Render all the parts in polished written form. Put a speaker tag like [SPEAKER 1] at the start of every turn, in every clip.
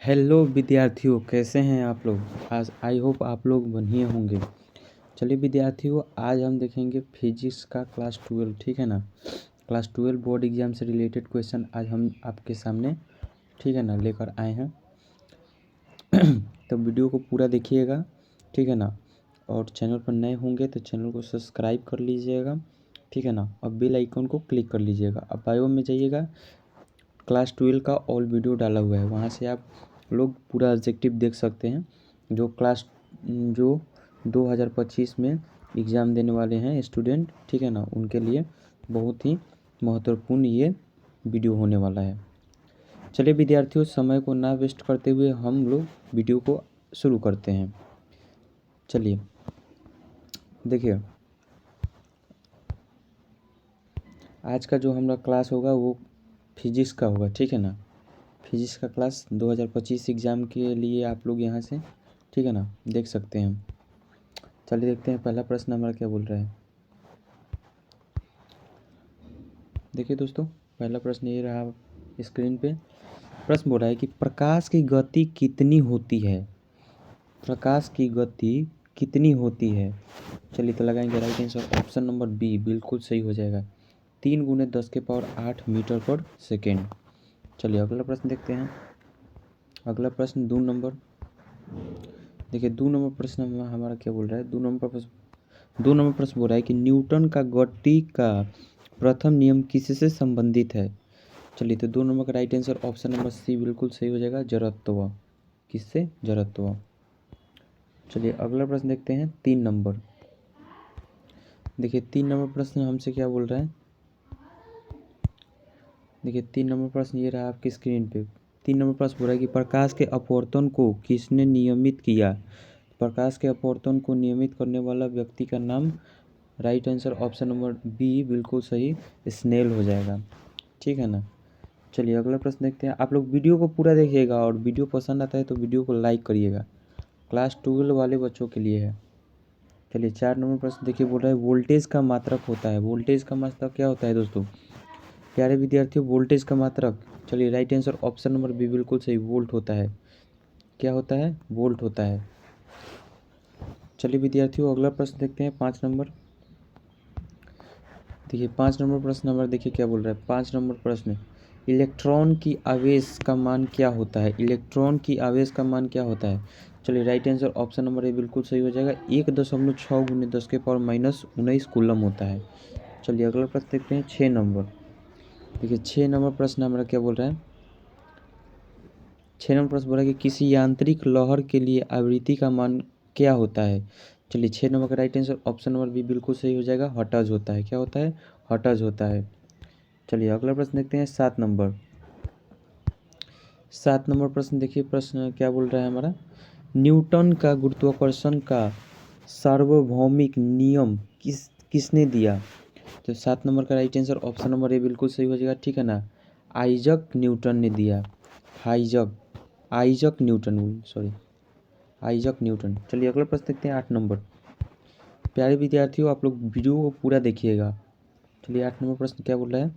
[SPEAKER 1] Hello विद्यार्थियों, कैसे हैं आप लोग। आज आई होप आप लोग बढ़िया होंगे। चलिए विद्यार्थियों, आज हम देखेंगे फिजिक्स का क्लास 12, ठीक है ना। क्लास 12 बोर्ड एग्जाम से रिलेटेड क्वेश्चन आज हम आपके सामने, ठीक है ना, लेकर आए हैं। तो वीडियो को पूरा देखिएगा, ठीक है ना। और चैनल पर नए होंगे तो चैनल को सब्सक्राइब कर लीजिएगा, ठीक है ना। और बेल आइकन को क्लिक कर लीजिएगा। अब बायो में जाइएगा, क्लास 12 का ऑल वीडियो डाला हुआ है, वहाँ से आप लोग पूरा ऑब्जेक्टिव देख सकते हैं। जो 2025 में एग्ज़ाम देने वाले हैं स्टूडेंट, ठीक है ना, उनके लिए बहुत ही महत्वपूर्ण ये वीडियो होने वाला है। चलिए विद्यार्थियों, समय को ना वेस्ट करते हुए हम लोग वीडियो को शुरू करते हैं। चलिए देखिए, आज का जो हमारा क्लास होगा वो फिजिक्स का होगा, ठीक है ना। फिजिक्स का क्लास 2025 एग्ज़ाम के लिए आप लोग यहाँ से, ठीक है ना, देख सकते हैं। चलिए देखते हैं पहला प्रश्न हमारा क्या बोल रहा है। देखिए दोस्तों, पहला प्रश्न ये रहा स्क्रीन पे। प्रश्न बोल रहा है कि प्रकाश की गति कितनी होती है। प्रकाश की गति कितनी होती है। चलिए तो लगाएंगे right answer option number B, बिल्कुल सही हो जाएगा। 3 × 10⁸ मीटर पर सेकेंड। चलिए अगला प्रश्न देखते हैं। अगला प्रश्न 2 नंबर। देखिए 2 नंबर प्रश्न हमारा क्या बोल रहा है। 2 नंबर प्रश्न बोल रहा है कि न्यूटन का गति का प्रथम नियम किससे संबंधित है। चलिए तो 2 नंबर का right answer option number C बिल्कुल सही हो जाएगा, जड़त्व। किससे? जड़त्व। चलिए अगला प्रश्न देखते हैं 3 नंबर। देखिए 3 नंबर प्रश्न हमसे क्या बोल रहा है। देखिए 3 नंबर प्रश्न ये रहा आपकी स्क्रीन पे। 3 नंबर प्रश्न बोल रहा है कि प्रकाश के अपवर्तन को किसने नियमित किया। प्रकाश के अपवर्तन को नियमित करने वाला व्यक्ति का नाम, right answer option number B बिल्कुल सही, स्नेल हो जाएगा, ठीक है ना। चलिए अगला प्रश्न देखते हैं। आप लोग वीडियो को पूरा देखिएगा और वीडियो पसंद आता है तो वीडियो को लाइक करिएगा। क्लास 12 वाले बच्चों के लिए है। चलिए 4 नंबर प्रश्न देखिए, बोल रहा है वोल्टेज का मात्रक होता है। वोल्टेज का मात्रक क्या होता है दोस्तों, प्यारे विद्यार्थियों, वोल्टेज का मात्रक। चलिए right answer option number B बिल्कुल सही, वोल्ट होता है। क्या होता है? वोल्ट होता है। चलिए विद्यार्थियों अगला प्रश्न देखते हैं 5 नंबर। देखिए 5 नंबर प्रश्न हमारा देखिए क्या बोल रहा है। 5 नंबर प्रश्न, इलेक्ट्रॉन की आवेश का मान क्या होता है। इलेक्ट्रॉन की आवेश का मान क्या होता है। चलिए right answer option number A बिल्कुल सही हो जाएगा। 1.6 × 10⁻⁻⁹ कूलम होता है। चलिए अगला प्रश्न देखते हैं 6 नंबर। देखिए 6 नंबर प्रश्न हमारा क्या बोल रहा है। 6 नंबर प्रश्न बोल रहा है कि किसी यांत्रिक लहर के लिए आवृत्ति का मान क्या होता है। चलिए 6 नंबर का right answer option number B बिल्कुल सही हो जाएगा, हर्ट्ज होता है। क्या होता है? हर्ट्ज होता है। चलिए अगला प्रश्न देखते हैं 7 नंबर। 7 नंबर प्रश्न देखिए, प्रश्न क्या बोल रहा है हमारा। न्यूटन का गुरुत्वाकर्षण का सार्वभौमिक नियम किसने दिया। तो 7 नंबर का right answer option number A बिल्कुल सही हो जाएगा, ठीक है ना। आइजक न्यूटन ने दिया। Isaac Newton. चलिए अगला प्रश्न देखते हैं 8 नंबर। प्यारे विद्यार्थियों आप लोग वीडियो को पूरा देखिएगा। चलिए 8 नंबर प्रश्न क्या बोल रहा है।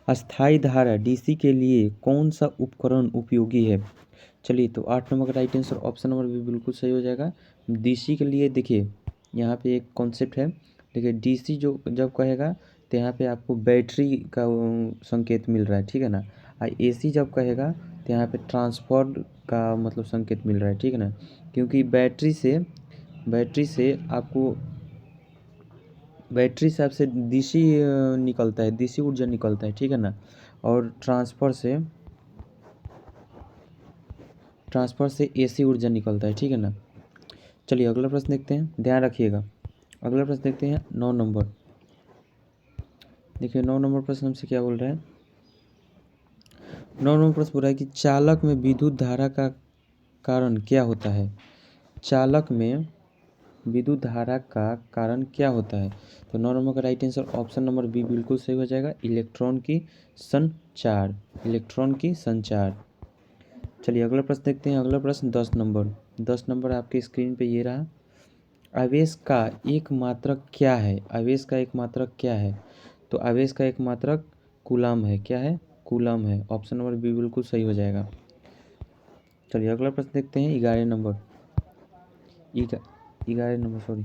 [SPEAKER 1] अस्थायी धारा डीसी के लिए कौन सा उपकरण उपयोगी है। चलिए तो 8 नंबर का राइट आंसर ऑप्शन नंबर भी बिल्कुल सही हो जाएगा। डीसी के लिए देखिए यहाँ पे एक कॉन्सेप्ट है। देखिए डीसी जो जब कहेगा तो यहाँ पे आपको बैटरी का संकेत मिल रहा है, ठीक है ना। और एसी जब कहेगा तो यहाँ पे ट्रांसफर का मतलब संकेत मिल रहा है, ठीक है ना। क्योंकि बैटरी से आपसे डीसी निकलता है, डीसी ऊर्जा निकलता है, ठीक है ना। और ट्रांसफ़र से एसी ऊर्जा निकलता है, ठीक है ना। चलिए अगला प्रश्न देखते हैं, ध्यान रखिएगा। अगला प्रश्न देखते हैं 9 नंबर। देखिए 9 नंबर प्रश्न हमसे क्या बोल रहा है। 9 नंबर प्रश्न बोल रहा है कि चालक में विद्युत धारा का कारण क्या होता है। चालक में विद्युत धारा का कारण क्या होता है। तो 9 नंबर का right answer option number B बिल्कुल सही हो जाएगा, इलेक्ट्रॉन की संचार। चलिए अगला प्रश्न देखते हैं। अगला प्रश्न 10 नंबर। 10 नंबर आपके स्क्रीन पे ये रहा। आवेश का एक मात्रक क्या है। आवेश का एक मात्रक क्या है। तो आवेश का एक मात्रक कूलम है। क्या है? कूलम है। ऑप्शन नंबर बी बिल्कुल सही हो जाएगा। चलिए अगला प्रश्न देखते हैं 11 नंबर 11 नंबर सॉरी।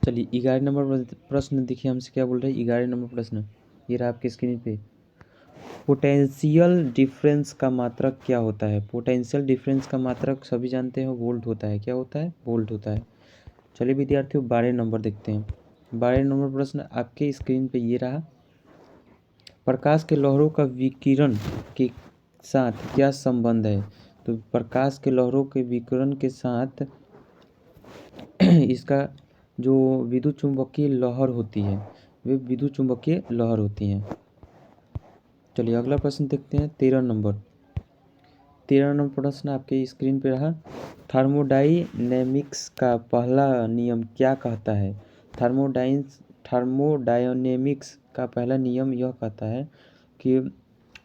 [SPEAKER 1] चलिए 11 नंबर प्रश्न देखिए हमसे क्या बोल रहे हैं। 11 नंबर प्रश्न ये रहा आपके स्क्रीन पे। पोटेंशियल डिफरेंस का मात्रक क्या होता है? पोटेंशियल डिफरेंस का मात्रक सभी जानते हैं वोल्ट होता है। क्या होता है? वोल्ट होता है। चलिए विद्यार्थियों 12 नंबर देखते हैं। 12 नंबर प्रश्न आपके स्क्रीन पे ये रहा। प्रकाश के लहरों का विकिरण के साथ क्या संबंध है? तो प्रकाश के लहरों के विकिरण के साथ इसका जो विद्युत चुंबकीय लहर होती है वे विद्युत चुंबकीय लहर होती हैं। चलिए अगला प्रश्न देखते हैं 13 नंबर। 13 नंबर प्रश्न आपके स्क्रीन पे रहा। थर्मोडायनेमिक्स का पहला नियम क्या कहता है? थर्मोडायनेमिक्स का पहला नियम यह कहता है कि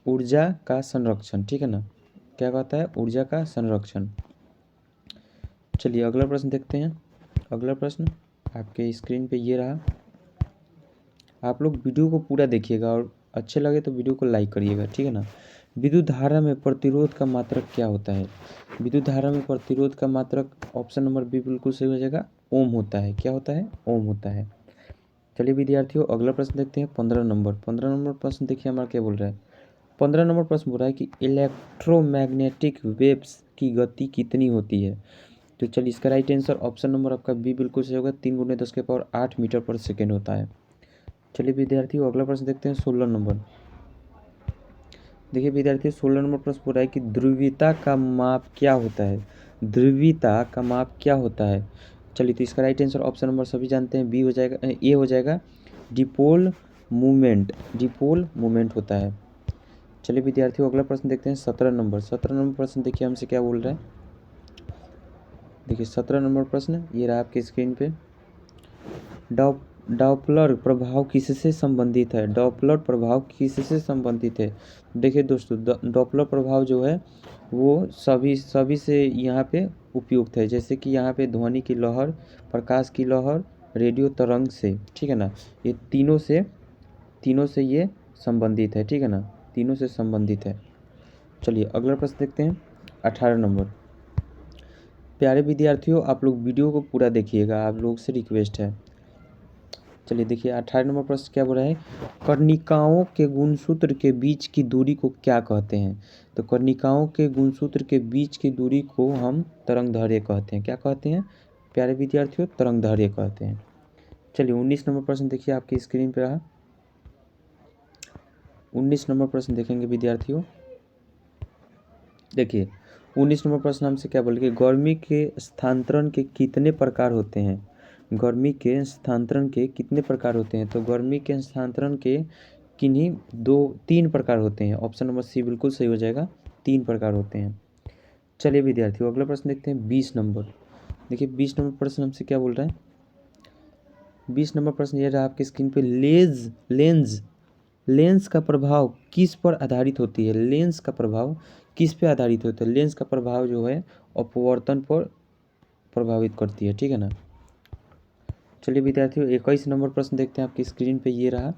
[SPEAKER 1] ऊर्जा का संरक्षण। ठीक है ना? क्या कहता है? ऊर्जा का संरक्षण। चलिए अगला प्रश्न देखते हैं। अगला प्रश्न आपके स्क्रीन पे ये रहा। आप लोग वीडियो को पूरा देखिएगा और अच्छे लगे तो वीडियो को लाइक करिएगा। ठीक है ना? विद्युत धारा में प्रतिरोध का मात्रक क्या होता है? विद्युत धारा में प्रतिरोध का मात्रक ऑप्शन नंबर बी बिल्कुल सही हो जाएगा, ओम होता है। क्या होता है? ओम होता है। चलिए विद्यार्थियों अगला प्रश्न देखते हैं 15 नंबर। 15 नंबर प्रश्न देखिए हमारा क्या बोल रहा है। 15 नंबर प्रश्न बोल रहा है कि इलेक्ट्रोमैग्नेटिक वेव्स की गति कितनी होती है? तो चलिए इसका राइट आंसर ऑप्शन नंबर आपका बी बिल्कुल सही होगा, 3 × 10⁸ मीटर पर सेकेंड होता है। चलिए विद्यार्थियों अगला प्रश्न देखते हैं 16 नंबर। देखिए विद्यार्थियों 16 नंबर प्रश्न पूरा है कि ध्रुवीयता का माप क्या होता है? ध्रुवीयता का माप क्या होता है? चलिए तो इसका राइट आंसर ऑप्शन नंबर सभी जानते हैं बी हो जाएगा, ए हो जाएगा, डिपोल मूवमेंट। डिपोल मूवमेंट होता है। चलिए विद्यार्थियों अगला प्रश्न देखते हैं 17 नंबर। 17 नंबर प्रश्न देखिए हमसे क्या बोल रहा है। देखिए 17 नंबर प्रश्न ये रहा आपकी स्क्रीन पे। डॉपलर प्रभाव किससे संबंधित है? डॉपलर प्रभाव किससे संबंधित है? देखिए दोस्तों डॉपलर प्रभाव जो है वो सभी से यहाँ पे उपयुक्त है। जैसे कि यहाँ पे ध्वनि की लहर, प्रकाश की लहर, रेडियो तरंग से। ठीक है ना? ये तीनों से ये संबंधित है। ठीक है ना? तीनों से संबंधित है। चलिए अगला प्रश्न देखते हैं 18 नंबर। प्यारे विद्यार्थियों आप लोग वीडियो को पूरा देखिएगा, आप लोग से रिक्वेस्ट है। चलिए देखिए 18 नंबर प्रश्न क्या बोल रहा है। कर्णिकाओं के गुणसूत्र के बीच की दूरी को क्या कहते हैं? तो कर्णिकाओं के गुणसूत्र के बीच की दूरी को हम तरंगदैर्घ्य कहते हैं। क्या कहते हैं प्यारे विद्यार्थियों? तरंगदैर्घ्य कहते हैं। चलिए 19 नंबर प्रश्न देखिए आपकी स्क्रीन पर रहा। 19 नंबर प्रश्न देखेंगे विद्यार्थियों। देखिए 19 नंबर प्रश्न हमसे क्या बोलेंगे। गर्मी के स्थानांतरण के कितने प्रकार होते हैं? गर्मी के स्थानांतरण के कितने प्रकार होते हैं? तो गर्मी के स्थानांतरण के किन्हीं 3 प्रकार होते हैं। ऑप्शन नंबर सी बिल्कुल सही हो जाएगा, 3 प्रकार होते हैं। चलिए विद्यार्थियों अगला प्रश्न देखते हैं 20 नंबर। देखिए 20 नंबर प्रश्न हमसे क्या बोल रहा है। 20 नंबर प्रश्न ये रहा आपकी स्क्रीन पे। लेंस का प्रभाव किस पर आधारित होती है? लेंस का प्रभाव किस पे आधारित होता है? लेंस का प्रभाव जो है अपवर्तन पर प्रभावित करती है। ठीक है ना? चलिए विद्यार्थियों 21 नंबर प्रश्न देखते हैं आपकी स्क्रीन पे ये रहा।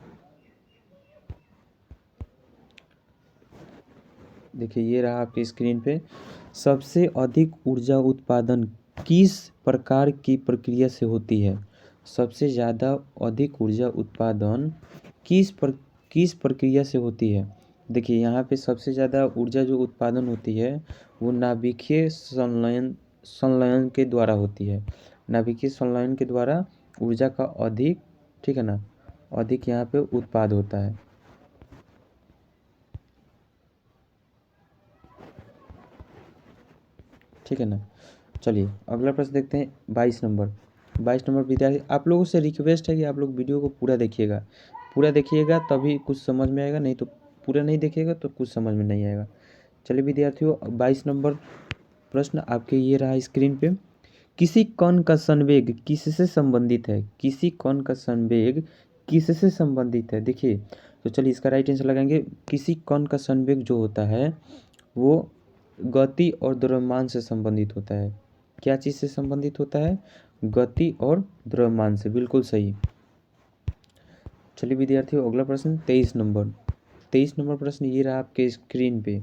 [SPEAKER 1] देखिए ये रहा आपकी स्क्रीन पे। सबसे अधिक ऊर्जा उत्पादन किस प्रकार की प्रक्रिया से होती है? सबसे ज़्यादा अधिक ऊर्जा उत्पादन किस प्रक्रिया से होती है? देखिए यहाँ पे सबसे ज़्यादा ऊर्जा जो उत्पादन होती है वो नाभिकीय संलयन के द्वारा होती है। नाभिकीय संलयन के द्वारा ऊर्जा का अधिक, ठीक है ना, अधिक यहाँ पे उत्पाद होता है। ठीक है ना? चलिए अगला प्रश्न देखते हैं 22 नंबर। 22 नंबर विद्यार्थी आप लोगों से रिक्वेस्ट है कि आप लोग वीडियो को पूरा देखिएगा। पूरा देखिएगा तभी कुछ समझ में आएगा, नहीं तो पूरा नहीं देखिएगा तो कुछ समझ में नहीं आएगा। चलिए विद्यार्थियों 22 नंबर प्रश्न आपके ये रहा स्क्रीन पे। किसी कण का संवेग किससे संबंधित है? किसी कण का संवेग किससे संबंधित है? देखिए तो चलिए इसका राइट आंसर लगाएंगे। किसी कण का संवेग जो होता है वो गति और द्रव्यमान से संबंधित होता है। क्या चीज़ से संबंधित होता है? गति और द्रव्यमान से। बिल्कुल सही। चलिए विद्यार्थियों अगला प्रश्न 23 नंबर। 23 नंबर प्रश्न ये रहा आपके स्क्रीन पे।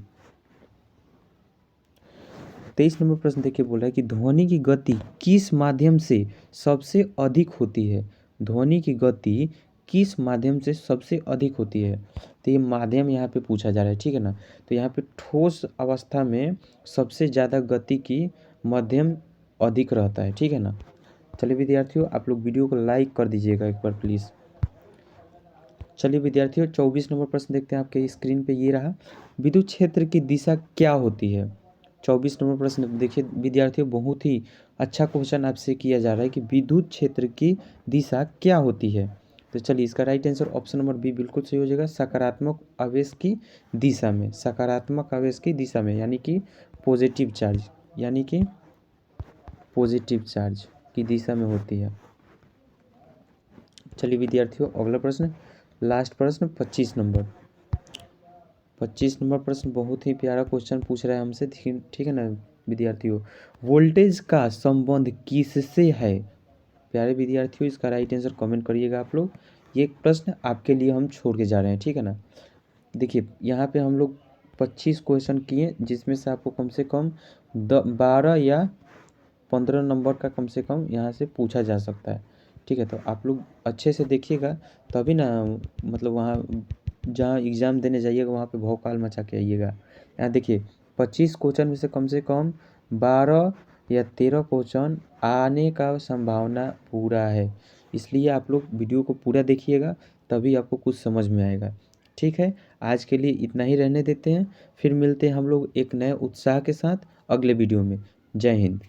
[SPEAKER 1] 23 नंबर प्रश्न देखिए, बोल रहा है कि ध्वनि की गति किस माध्यम से सबसे अधिक होती है। ध्वनि की गति किस माध्यम से सबसे अधिक होती है। तो ये माध्यम यहाँ पे पूछा जा रहा है, ठीक है ना। तो यहाँ पे ठोस अवस्था में सबसे ज़्यादा गति की मध्यम अधिक रहता है, ठीक है ना। चलिए विद्यार्थियों, आप लोग वीडियो को लाइक कर दीजिएगा एक बार प्लीज़। चलिए विद्यार्थियों, 24 नंबर प्रश्न देखते हैं। आपके स्क्रीन पे ये रहा, विद्युत क्षेत्र की दिशा क्या होती है। 24 नंबर प्रश्न देखिए विद्यार्थियों, बहुत ही अच्छा क्वेश्चन आपसे किया जा रहा है कि विद्युत क्षेत्र की दिशा क्या होती है। तो चलिए, इसका right answer option number B बिल्कुल सही हो जाएगा, सकारात्मक आवेश की दिशा में। सकारात्मक आवेश की दिशा में यानी कि पॉजिटिव चार्ज, यानी कि पॉजिटिव चार्ज की दिशा में होती है। चलिए विद्यार्थियों, अगला प्रश्न, लास्ट प्रश्न 25 नंबर। 25 नंबर प्रश्न बहुत ही प्यारा क्वेश्चन पूछ रहा है हमसे, ठीक है ना विद्यार्थियों। वोल्टेज का संबंध किससे है। प्यारे विद्यार्थियों, इसका राइट आंसर कमेंट करिएगा आप लोग। ये प्रश्न आपके लिए हम छोड़ के जा रहे हैं, ठीक है ना। देखिए यहाँ पे हम लोग 25 क्वेश्चन किए, जिसमें से आपको कम से कम 12 या 15 नंबर का कम से कम यहाँ से पूछा जा सकता है, ठीक है। तो आप लोग अच्छे से देखिएगा, तभी ना मतलब वहाँ जहाँ एग्ज़ाम देने जाइएगा वहाँ पे भौकाल मचा के आइएगा। यहाँ देखिए 25 क्वेश्चन में से कम 12 या 13 क्वेश्चन आने का संभावना पूरा है। इसलिए आप लोग वीडियो को पूरा देखिएगा, तभी आपको कुछ समझ में आएगा, ठीक है। आज के लिए इतना ही रहने देते हैं, फिर मिलते हैं हम लोग एक नए उत्साह के साथ अगले वीडियो में। जय हिंद।